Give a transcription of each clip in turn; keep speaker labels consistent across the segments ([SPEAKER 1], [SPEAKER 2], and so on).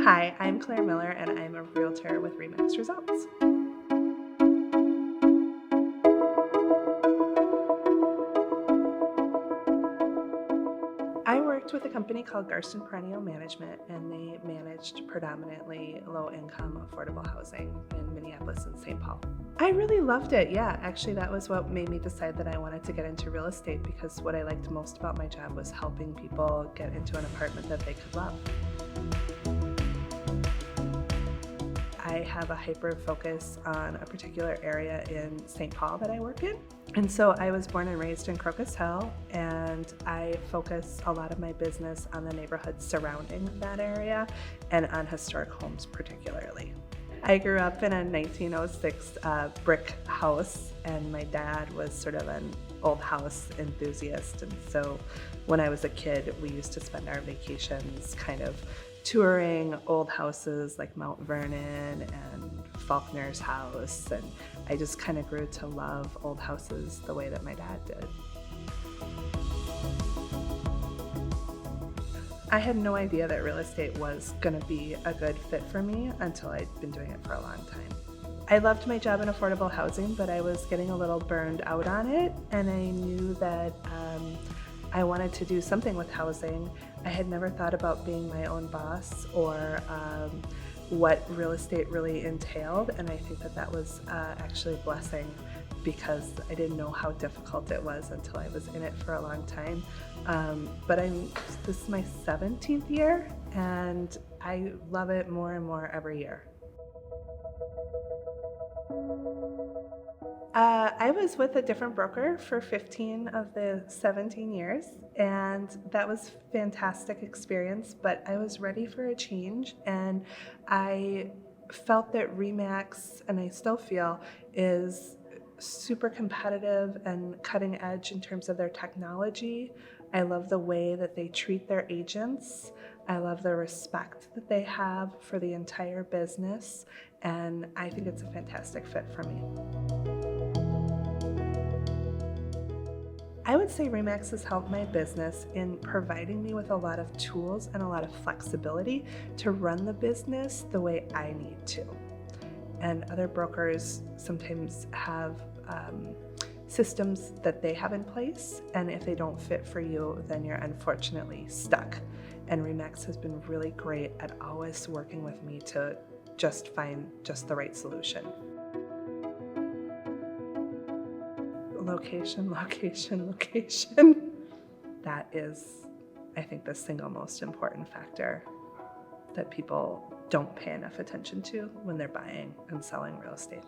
[SPEAKER 1] Hi, I'm Claire Miller and I'm a realtor with REMAX Results. I worked with a company called Garston Perennial Management, and they managed predominantly low-income affordable housing in Minneapolis and St. Paul. I really loved it, yeah. Actually, that was what made me decide that I wanted to get into real estate, because what I liked most about my job was helping people get into an apartment that they could love. I have a hyper focus on a particular area in St. Paul that I work in. And so I was born and raised in Crocus Hill, and I focus a lot of my business on the neighborhoods surrounding that area and on historic homes particularly. I grew up in a 1906 brick house, and my dad was sort of an old house enthusiast. And so when I was a kid, we used to spend our vacations kind of touring old houses like Mount Vernon and Faulkner's house, and I just kind of grew to love old houses the way that my dad did. I had no idea that real estate was going to be a good fit for me until I'd been doing it for a long time. I loved my job in affordable housing, but I was getting a little burned out on it, and I knew that I wanted to do something with housing. I had never thought about being my own boss or what real estate really entailed, and I think that that was actually a blessing, because I didn't know how difficult it was until I was in it for a long time. But this is my 17th year, and I love it more and more every year. I was with a different broker for 15 of the 17 years, and that was a fantastic experience, but I was ready for a change, and I felt that REMAX, and I still feel, is super competitive and cutting edge in terms of their technology. I love the way that they treat their agents. I love the respect that they have for the entire business, and I think it's a fantastic fit for me. I would say REMAX has helped my business in providing me with a lot of tools and a lot of flexibility to run the business the way I need to. And other brokers sometimes have systems that they have in place, and if they don't fit for you, then you're unfortunately stuck. And REMAX has been really great at always working with me to just find just the right solution. Location, location, location. That is, I think, the single most important factor that people don't pay enough attention to when they're buying and selling real estate.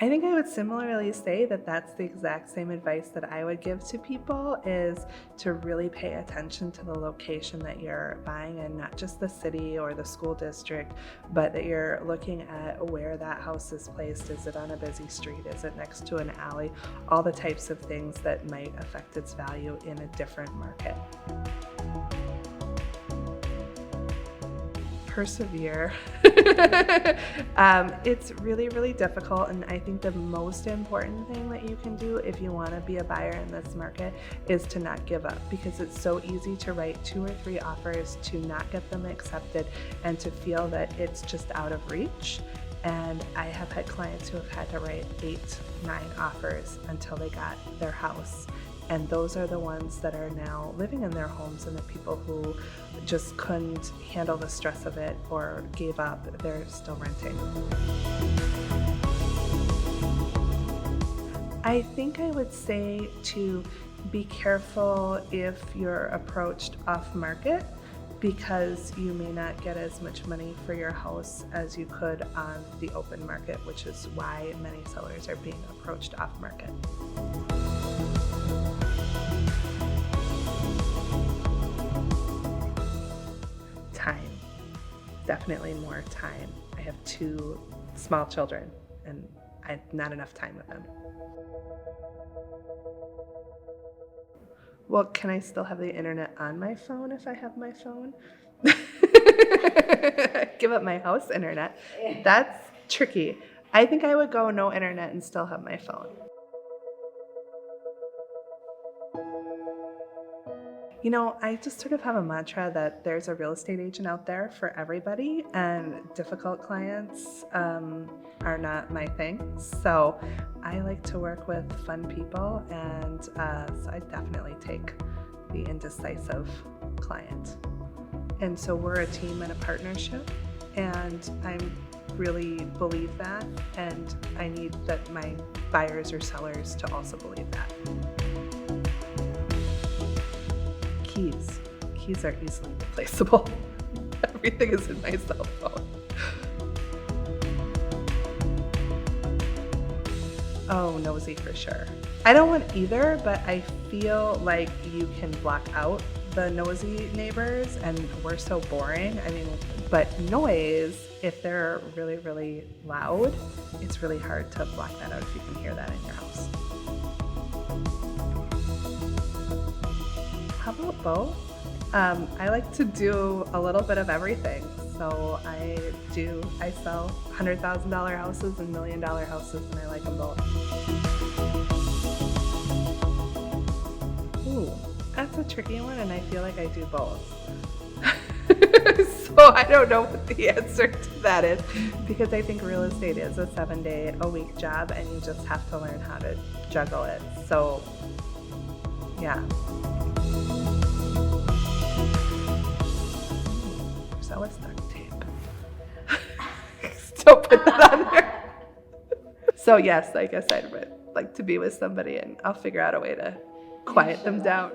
[SPEAKER 1] I think I would similarly say that that's the exact same advice that I would give to people, is to really pay attention to the location that you're buying, and not just the city or the school district, but that you're looking at where that house is placed. Is it on a busy street? Is it next to an alley? All the types of things that might affect its value in a different market. Persevere. It's really, really difficult, and I think the most important thing that you can do if you want to be a buyer in this market is to not give up, because it's so easy to write 2 or 3 offers, to not get them accepted, and to feel that it's just out of reach. And I have had clients who have had to write 8, 9 offers until they got their house. And those are the ones that are now living in their homes, and the people who just couldn't handle the stress of it or gave up, they're still renting. I think I would say to be careful if you're approached off market, because you may not get as much money for your house as you could on the open market, which is why many sellers are being approached off market. Time. Definitely more time. I have 2 small children, and I have not enough time with them. Well, can I still have the internet on my phone if I have my phone? Give up my house internet. That's tricky. I think I would go no internet and still have my phone. You know, I just sort of have a mantra that there's a real estate agent out there for everybody, and difficult clients are not my thing. So I like to work with fun people, and so I definitely take the indecisive client. And so we're a team and a partnership, and I really believe that, and I need that my buyers or sellers to also believe that. Keys are easily replaceable. Everything is in my cell phone. Oh, nosy for sure. I don't want either, but I feel like you can block out the nosy neighbors, and we're so boring. I mean, but noise, if they're really, really loud, it's really hard to block that out if you can hear that in your house. How about both? I like to do a little bit of everything. So I sell $100,000 houses and $1 million houses, and I like them both. Ooh, that's a tricky one, and I feel like I do both. So I don't know what the answer to that is, because I think real estate is a 7-day-a-week job, and you just have to learn how to juggle it. So, yeah. That was duct tape. Still put that on there. So yes, I guess I'd like to be with somebody, and I'll figure out a way to quiet them down.